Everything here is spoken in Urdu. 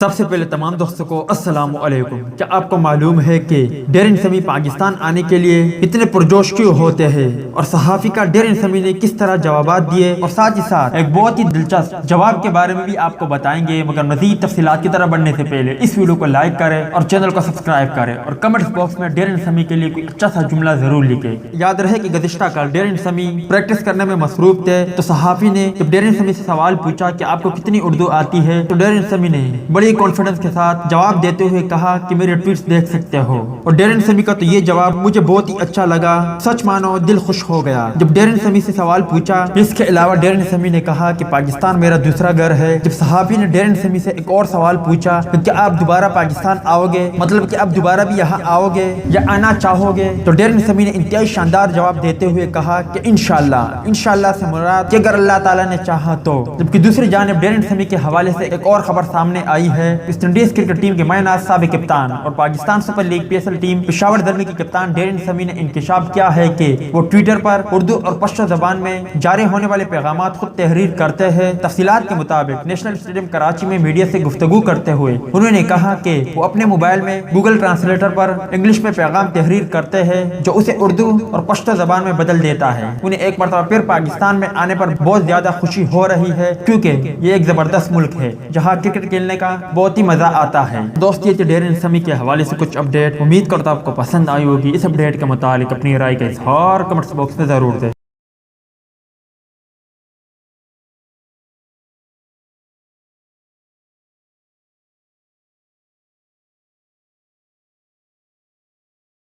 سب سے پہلے تمام دوستوں کو السلام علیکم۔ کیا آپ کو معلوم ہے کہ ڈیرن سمی پاکستان آنے کے لیے اتنے پرجوش کیوں ہوتے ہیں، اور صحافی کا ڈیرن سمی نے کس طرح جوابات دیے، اور ساتھ ہی ساتھ ایک بہت ہی دلچسپ جواب کے بارے میں بھی آپ کو بتائیں گے۔ مگر مزید تفصیلات کی طرف بڑھنے سے پہلے اس ویڈیو کو لائک کریں اور چینل کو سبسکرائب کریں، اور کمنٹس باکس میں ڈیرن سمی کے لیے کوئی اچھا سا جملہ ضرور لکھیں۔ یاد رہے کہ گزشتہ کل ڈیرن سمی پریکٹس کرنے میں مصروف تھے، تو صحافی نے جب ڈیرن سمی سے سوال پوچھا کہ آپ کو کتنی اردو آتی ہے، تو ڈیرن سمی نے بڑی کانفیڈنس کے ساتھ جواب دیتے ہوئے کہا کہ میرے ٹویٹس دیکھ سکتے ہو۔ اور ڈیرن سمی کا تو یہ جواب مجھے بہت ہی اچھا لگا، سچ مانو دل خوش ہو گیا جب ڈیرن سمی سے سوال پوچھا۔ اس کے علاوہ ڈیرن سمی نے کہا کہ پاکستان میرا دوسرا گھر ہے۔ جب صحافی نے ڈیرن سمی سے ایک اور سوال پوچھا کہ کیا آپ دوبارہ پاکستان آؤ گے، مطلب کہ آپ دوبارہ بھی یہاں آؤ گے یا آنا چاہو گے، تو ڈیرن سمی نے انتہائی شاندار جواب دیتے ہوئے کہا کہ انشاءاللہ سے مراد کہ اگر اللہ تعالیٰ نے چاہا تو۔ جبکہ دوسری جانب ڈیرن سمی کے حوالے سے ایک اور خبر سامنے آئی ہے۔ ویسٹ انڈیز کرکٹ ٹیم کے ماہ ناز سابق کپتان اور Pakistan super league PSL team Peshawar دربی کے کپتان ڈیرن سمی نے انکشاف کیا ہے کہ وہ ٹویٹر پر اردو اور پشتو زبان میں جاری ہونے والے پیغامات خود تحریر کرتے ہیں۔ تفصیلات کے مطابق نیشنل اسٹیڈیم کراچی میں میڈیا سے گفتگو کرتے ہوئے انہوں نے کہا کہ وہ اپنے موبائل میں گوگل ٹرانسلیٹر پر انگلش میں پیغام تحریر کرتے ہیں جو اسے اردو اور پشتو زبان میں بدل دیتا ہے۔ انہیں ایک مرتبہ پھر پاکستان میں آنے پر بہت زیادہ خوشی ہو رہی ہے، کیونکہ یہ ایک زبردست ملک ہے جہاں کرکٹ کھیلنے کا بہت ہی مزہ آتا ہے۔ دوست یہ تھے ڈیرن سمی کے حوالے سے کچھ اپڈیٹ، امید کرتا ہوں آپ کو پسند آئی ہوگی۔ اس اپڈیٹ کے متعلق اپنی رائے کا اظہار کمنٹس باکس میں ضرور دیں۔